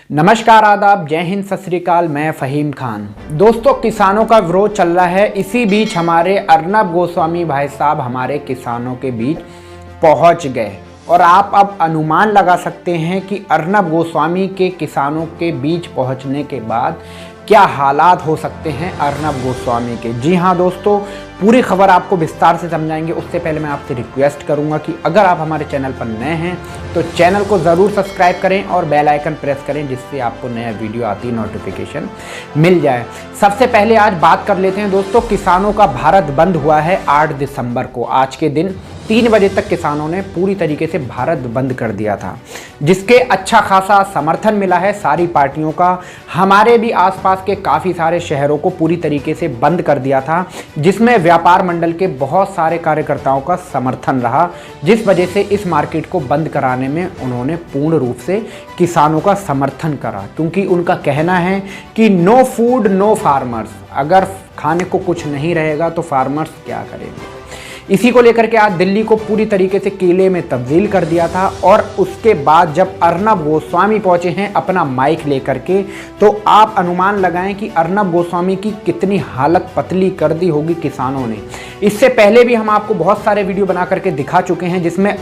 नमस्कार, आदाब, जय हिंद, सत श्री अकाल। मैं फ़हीम खान। दोस्तों, किसानों का विरोध चल रहा है। इसी बीच हमारे अर्नब गोस्वामी भाई साहब हमारे किसानों के बीच पहुंच गए और आप अब अनुमान लगा सकते हैं कि अर्नब गोस्वामी के किसानों के बीच पहुंचने के बाद क्या हालात हो सकते हैं अर्नब गोस्वामी के। जी हाँ दोस्तों, पूरी खबर आपको विस्तार से समझाएंगे। उससे पहले मैं आपसे रिक्वेस्ट करूंगा कि अगर आप हमारे चैनल पर नए हैं तो चैनल को ज़रूर सब्सक्राइब करें और बेल आइकन प्रेस करें, जिससे आपको नया वीडियो आती नोटिफिकेशन मिल जाए। सबसे पहले आज बात कर लेते हैं दोस्तों, किसानों का भारत बंद हुआ है 8 दिसंबर को। आज के दिन 3 बजे तक किसानों ने पूरी तरीके से भारत बंद कर दिया था, जिसके अच्छा खासा समर्थन मिला है सारी पार्टियों का। हमारे भी आसपास के काफ़ी सारे शहरों को पूरी तरीके से बंद कर दिया था, जिसमें व्यापार मंडल के बहुत सारे कार्यकर्ताओं का समर्थन रहा, जिस वजह से इस मार्केट को बंद कराने में उन्होंने पूर्ण रूप से किसानों का समर्थन करा। क्योंकि उनका कहना है कि नो फूड नो फार्मर्स, अगर खाने को कुछ नहीं रहेगा तो फार्मर्स क्या करेंगे। इसी को लेकर के आज दिल्ली को पूरी तरीके से किले में तब्दील कर दिया था। और उसके बाद जब अर्नब गोस्वामी पहुंचे हैं अपना माइक लेकर के, तो आप अनुमान लगाएं कि अर्नब गोस्वामी की कितनी हालत पतली कर दी होगी किसानों ने। इससे पहले भी हम आपको बहुत सारे वीडियो बना करके दिखा चुके हैं, जिसमें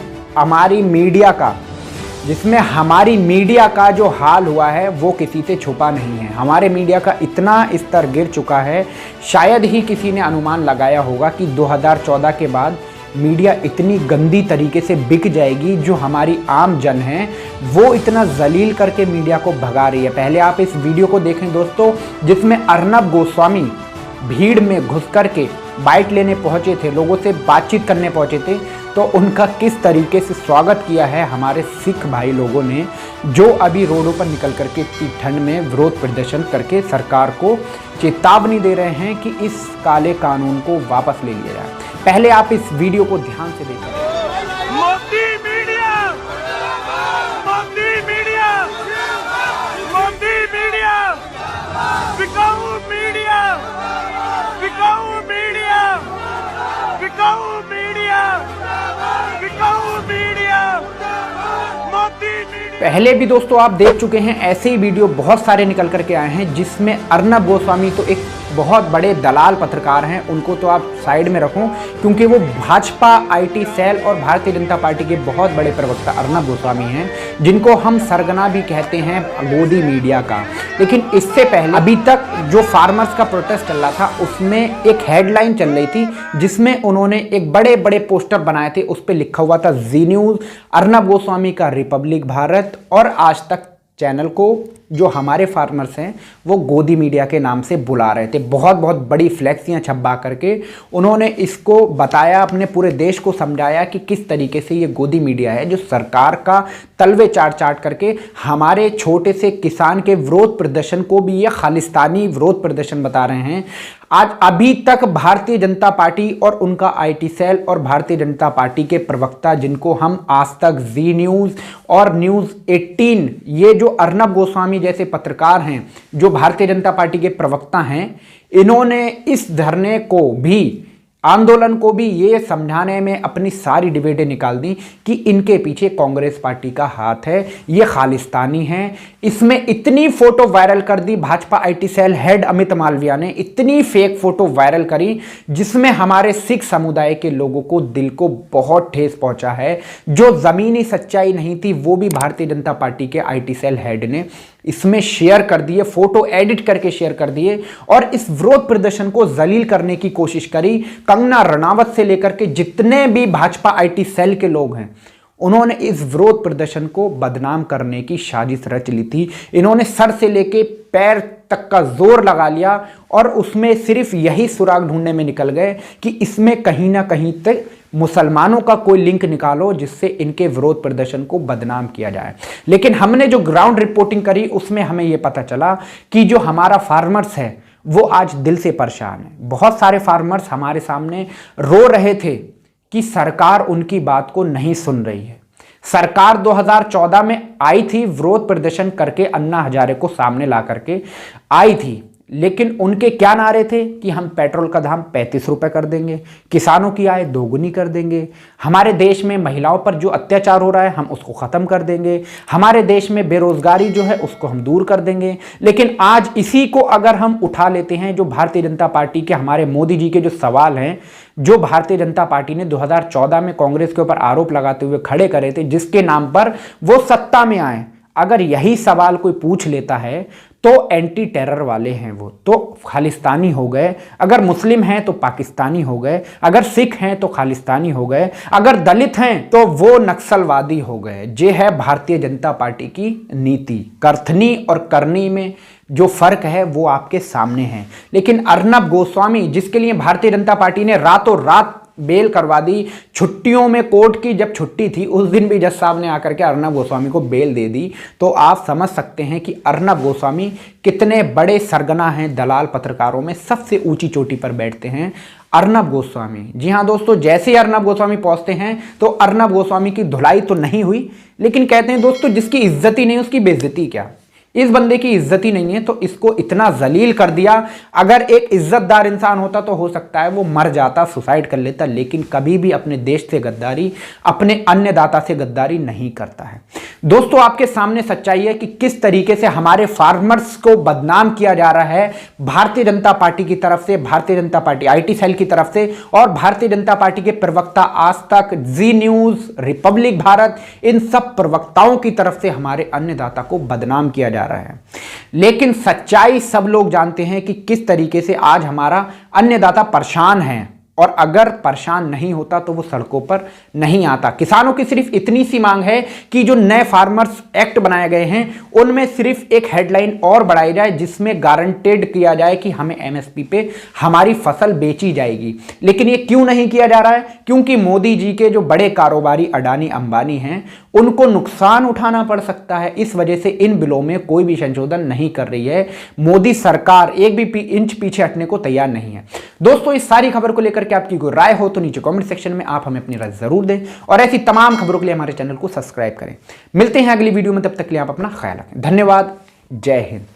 हमारी मीडिया का जो हाल हुआ है वो किसी से छुपा नहीं है। हमारे मीडिया का इतना स्तर गिर चुका है, शायद ही किसी ने अनुमान लगाया होगा कि 2014 के बाद मीडिया इतनी गंदी तरीके से बिक जाएगी। जो हमारी आम जन है वो इतना जलील करके मीडिया को भगा रही है। पहले आप इस वीडियो को देखें दोस्तों, जिसमें अर्नब गोस्वामी भीड़ में घुस करके बाइट लेने पहुंचे थे, लोगों से बातचीत करने पहुंचे थे, तो उनका किस तरीके से स्वागत किया है हमारे सिख भाई लोगों ने, जो अभी रोडों पर निकल करके इतनी ठंड में विरोध प्रदर्शन करके सरकार को चेतावनी दे रहे हैं कि इस काले कानून को वापस ले लिया जाए। पहले आप इस वीडियो को ध्यान से देखें। Modi media, Modi media, Modi media, बिकाऊ मीडिया, बिकाऊ मीडिया, बिकाऊ मीडिया, बिकाऊ मीडिया, मोदी मीडिया। पहले भी दोस्तों आप देख चुके हैं, ऐसे ही वीडियो बहुत सारे निकल करके आए हैं, जिसमें अर्नब गोस्वामी तो एक बहुत बड़े दलाल पत्रकार हैं, उनको तो आप साइड में रखो, क्योंकि वो भाजपा आईटी सेल और भारतीय जनता पार्टी के बहुत बड़े प्रवक्ता अर्नब गोस्वामी हैं, जिनको हम सरगना भी कहते हैं गोदी मीडिया का। लेकिन इससे पहले अभी तक जो फार्मर्स का प्रोटेस्ट चल रहा था, उसमें एक हेडलाइन चल रही थी, जिसमें उन्होंने एक बड़े बड़े पोस्टर बनाए थे। उस पर लिखा हुआ था जी न्यूज़, अर्नब गोस्वामी का रिपब्लिक भारत और आज तक चैनल को जो हमारे फार्मर्स हैं वो गोदी मीडिया के नाम से बुला रहे थे। बहुत बहुत बड़ी फ्लैक्सियाँ छपवा करके उन्होंने इसको बताया, अपने पूरे देश को समझाया कि किस तरीके से ये गोदी मीडिया है, जो सरकार का तलवे चाट करके हमारे छोटे से किसान के विरोध प्रदर्शन को भी ये खालिस्तानी विरोध प्रदर्शन बता रहे हैं। आज अभी तक भारतीय जनता पार्टी और उनका आईटी सेल और भारतीय जनता पार्टी के प्रवक्ता, जिनको हम आज तक जी न्यूज़ और न्यूज़ 18, ये जो अर्नब गोस्वामी जैसे पत्रकार हैं, जो भारतीय जनता पार्टी के प्रवक्ता हैं, इन्होंने इस धरने को भी, आंदोलन को भी ये समझाने में अपनी सारी डिबेटें निकाल दी कि इनके पीछे कांग्रेस पार्टी का हाथ है, ये खालिस्तानी है। इसमें इतनी फोटो वायरल कर दी Bhajpa IT cell head Amit Malviya ने, इतनी फेक फोटो वायरल करी, जिसमें हमारे सिख समुदाय के लोगों को दिल को बहुत ठेस पहुंचा है। जो ज़मीनी सच्चाई नहीं थी वो भी भारतीय जनता पार्टी के आईटी सेल हेड ने इसमें शेयर कर दिए, फोटो एडिट करके शेयर कर दिए और इस विरोध प्रदर्शन को जलील करने की कोशिश करी। कंगना रनावत से लेकर के जितने भी भाजपा आईटी सेल के लोग हैं, उन्होंने इस विरोध प्रदर्शन को बदनाम करने की साजिश रच ली थी। इन्होंने सर से लेके पैर तक का जोर लगा लिया और उसमें सिर्फ यही सुराग ढूंढने में निकल गए कि इसमें कहीं ना कहीं तक मुसलमानों का कोई लिंक निकालो, जिससे इनके विरोध प्रदर्शन को बदनाम किया जाए। लेकिन हमने जो ग्राउंड रिपोर्टिंग करी, उसमें हमें यह पता चला कि जो हमारा फार्मर्स है वो आज दिल से परेशान है। बहुत सारे फार्मर्स हमारे सामने रो रहे थे कि सरकार उनकी बात को नहीं सुन रही है। सरकार 2014 में आई थी, विरोध प्रदर्शन करके अन्ना हजारे को सामने ला करके आई थी, लेकिन उनके क्या नारे थे कि हम पेट्रोल का दाम 35 रुपये कर देंगे, किसानों की आय दोगुनी कर देंगे, हमारे देश में महिलाओं पर जो अत्याचार हो रहा है हम उसको ख़त्म कर देंगे, हमारे देश में बेरोजगारी जो है उसको हम दूर कर देंगे। लेकिन आज इसी को अगर हम उठा लेते हैं, जो भारतीय जनता पार्टी के हमारे मोदी जी के जो सवाल हैं, जो भारतीय जनता पार्टी ने 2014 में कांग्रेस के ऊपर आरोप लगाते हुए खड़े करे थे, जिसके नाम पर वो सत्ता में आए, अगर यही सवाल कोई पूछ लेता है तो एंटी टेरर वाले हैं वो तो खालिस्तानी हो गए, अगर मुस्लिम हैं तो पाकिस्तानी हो गए, अगर सिख हैं तो खालिस्तानी हो गए, अगर दलित हैं तो वो नक्सलवादी हो गए। ये है भारतीय जनता पार्टी की नीति। कथनी और करनी में जो फर्क है वो आपके सामने है। लेकिन अर्नब गोस्वामी, जिसके लिए भारतीय जनता पार्टी ने रातों रात बेल करवा दी, छुट्टियों में कोर्ट की जब छुट्टी थी उस दिन भी जज साहब ने आकर के अर्नब गोस्वामी को बेल दे दी, तो आप समझ सकते हैं कि अर्नब गोस्वामी कितने बड़े सरगना हैं। दलाल पत्रकारों में सबसे ऊंची चोटी पर बैठते हैं अर्नब गोस्वामी। जी हाँ दोस्तों, जैसे ही अर्नब गोस्वामी पहुंचते हैं तो अर्नब गोस्वामी की धुलाई तो नहीं हुई, लेकिन कहते हैं दोस्तों जिसकी इज्जत ही नहीं उसकी बेइज्जती क्या। इस बंदे की इज्जत ही नहीं है तो इसको इतना जलील कर दिया। अगर एक इज्जतदार इंसान होता तो हो सकता है वो मर जाता, सुसाइड कर लेता, लेकिन कभी भी अपने देश से गद्दारी, अपने अन्नदाता से गद्दारी नहीं करता है। दोस्तों आपके सामने सच्चाई है कि किस तरीके से हमारे फार्मर्स को बदनाम किया जा रहा है भारतीय जनता पार्टी की तरफ से, Bharatiya Janata party IT cell की तरफ से और भारतीय जनता पार्टी के प्रवक्ता आज तक, जी न्यूज, रिपब्लिक भारत, इन सब प्रवक्ताओं की तरफ से हमारे अन्नदाता को बदनाम किया जा रहा है। लेकिन सच्चाई सब लोग जानते हैं कि किस तरीके से आज हमारा अन्नदाता परेशान है, और अगर परेशान नहीं होता तो वो सड़कों पर नहीं आता। किसानों की सिर्फ इतनी सी मांग है कि जो नए फार्मर्स एक्ट बनाए गए हैं उनमें सिर्फ एक हेडलाइन और बढ़ाई जाए जिसमें गारंटेड किया जाए कि हमें एमएसपी पे हमारी फसल बेची जाएगी। लेकिन ये क्यों नहीं किया जा रहा है? क्योंकि मोदी जी के जो बड़े कारोबारी अडानी अंबानी हैं उनको नुकसान उठाना पड़ सकता है। इस वजह से इन बिलों में कोई भी संशोधन नहीं कर रही है। मोदी सरकार एक भी इंच पीछे हटने को तैयार नहीं है। दोस्तों इस सारी खबर को लेकर कि आपकी कोई राय हो तो नीचे कमेंट सेक्शन में आप हमें अपनी राय जरूर दें और ऐसी तमाम खबरों के लिए हमारे चैनल को सब्सक्राइब करें। मिलते हैं अगली वीडियो में, तब तक के लिए आप अपना ख्याल रखें। धन्यवाद। जय हिंद।